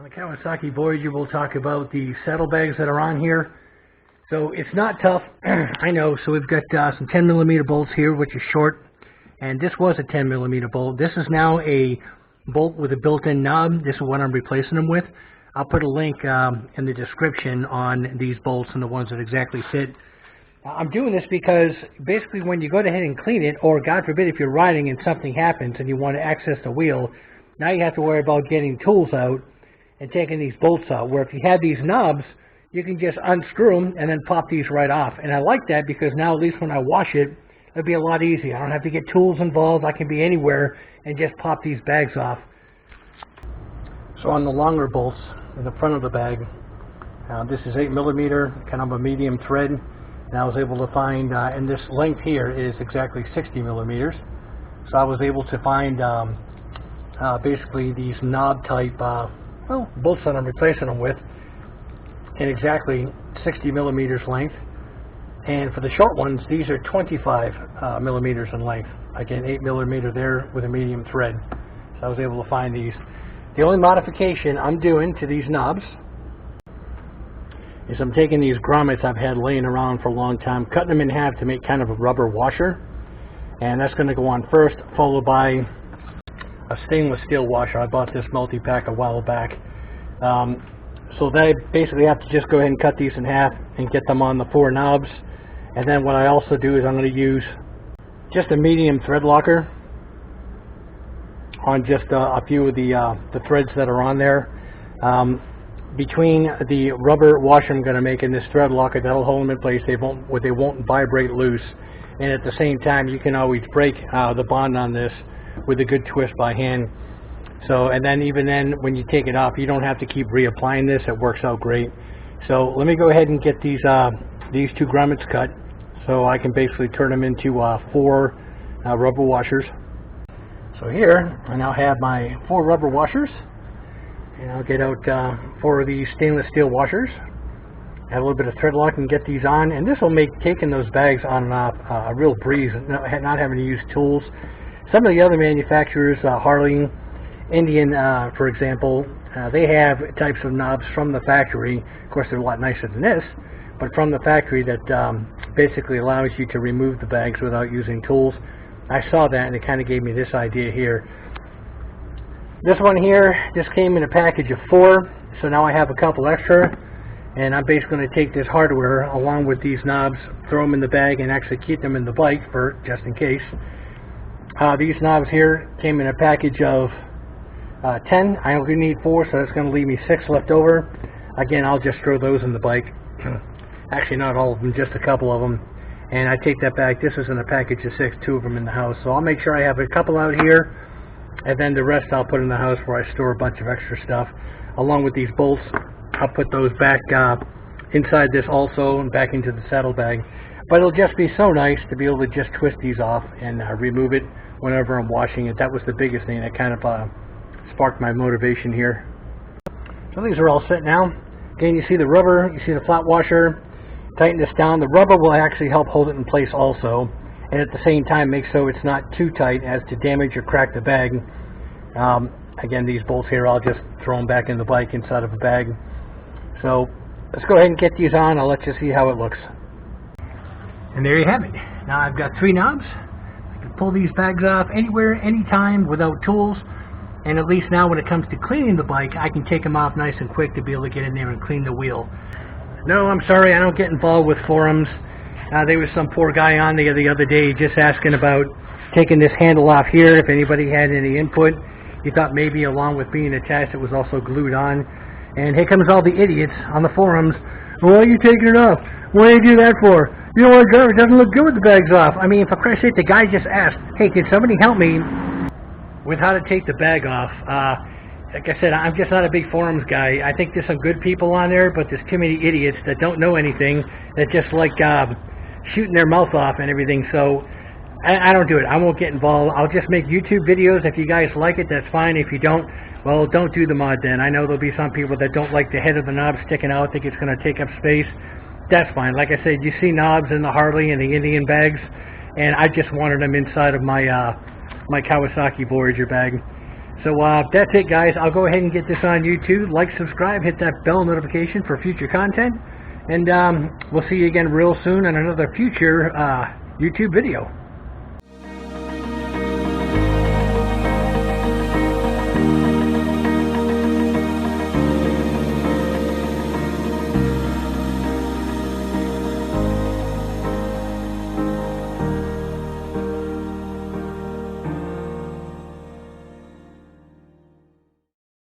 On the Kawasaki Voyager, we'll talk about the saddlebags that are on here. So it's not tough, I know. So we've got some 10mm bolts here, which is short, and this was a 10mm bolt. This is now a bolt with a built-in knob. This is what I'm replacing them with. I'll put a link in the description on these bolts and the ones that exactly fit. I'm doing this because basically when you go ahead and clean it, or God forbid if you're riding and something happens and you want to access the wheel, now you have to worry about getting tools out and taking these bolts out. Where if you have these knobs, you can just unscrew them and then pop these right off. And I like that because now at least when I wash it, it'll be a lot easier. I don't have to get tools involved. I can be anywhere and just pop these bags off. So on the longer bolts in the front of the bag, this is 8mm, kind of a medium thread. And I was able to find, and this length here is exactly 60mm. So I was able to find basically these knob type bolts that I'm replacing them with in exactly 60mm length. And for the short ones, these are 25mm in length. Again, 8mm there with a medium thread. So I was able to find these. The only modification I'm doing to these knobs is I'm taking these grommets I've had laying around for a long time, cutting them in half to make kind of a rubber washer. And that's going to go on first, followed by a stainless steel washer. I bought this multi-pack a while back. So then I basically have to just go ahead and cut these in half and get them on the 4 knobs. And then what I also do is I'm going to use just a medium thread locker on just a few of the threads that are on there. Between the rubber washer I'm going to make and this thread locker, that'll hold them in place. They won't vibrate loose. And at the same time, you can always break the bond on this with a good twist by hand. So, and then even then, when you take it off, you don't have to keep reapplying this. It works out great. So let me go ahead and get these 2 grommets cut, so I can basically turn them into 4 rubber washers. So here I now have my 4 rubber washers. And I'll get out 4 of these stainless steel washers, add a little bit of thread lock and get these on, and this will make taking those bags on and off a real breeze, not having to use tools. Some of the other manufacturers, Harley, Indian, for example, they have types of knobs from the factory. Of course, they're a lot nicer than this, but from the factory that basically allows you to remove the bags without using tools. I saw that and it kind of gave me this idea here. This one here just came in a package of 4, so now I have a couple extra, and I'm basically going to take this hardware along with these knobs, throw them in the bag, and actually keep them in the bike for just in case. These knobs here came in a package of 10. I only need 4, so that's going to leave me 6 left over. Again, I'll just throw those in the bike. Actually, not all of them, just a couple of them. And I take that back. This is in a package of 6, 2 of them in the house. So I'll make sure I have a couple out here, and then the rest I'll put in the house where I store a bunch of extra stuff. Along with these bolts, I'll put those back inside this also and back into the saddlebag. But it'll just be so nice to be able to just twist these off and remove it whenever I'm washing it. That was the biggest thing that kind of sparked my motivation here. So these are all set now. Again, you see the rubber, you see the flat washer. Tighten this down. The rubber will actually help hold it in place also, and at the same time make so it's not too tight as to damage or crack the bag. Again, these bolts here, I'll just throw them back in the bike inside of a bag. So let's go ahead and get these on. I'll let you see how it looks. And there you have it. Now I've got 3 knobs. I can pull these bags off anywhere, anytime without tools. And at least now when it comes to cleaning the bike, I can take them off nice and quick to be able to get in there and clean the wheel. No, I'm sorry, I don't get involved with forums. There was some poor guy on there the other day just asking about taking this handle off here, if anybody had any input. He thought maybe along with being attached it was also glued on. And here comes all the idiots on the forums. Why are you taking it off? What do you do that for? You know what, it doesn't look good with the bags off. I mean, for Christ's sake, the guy just asked, hey, can somebody help me with how to take the bag off? Like I said, I'm just not a big forums guy. I think there's some good people on there, but there's too many idiots that don't know anything, that just like shooting their mouth off and everything. So I don't do it. I won't get involved. I'll just make YouTube videos. If you guys like it, that's fine. If you don't, well, don't do the mod then. I know there'll be some people that don't like the head of the knob sticking out, think it's going to take up space. That's fine. Like I said, you see knobs in the Harley and the Indian bags, and I just wanted them inside of my my Kawasaki Voyager bag. So that's it, guys. I'll go ahead and get this on YouTube. Like, subscribe, hit that bell notification for future content, and we'll see you again real soon on another future YouTube video.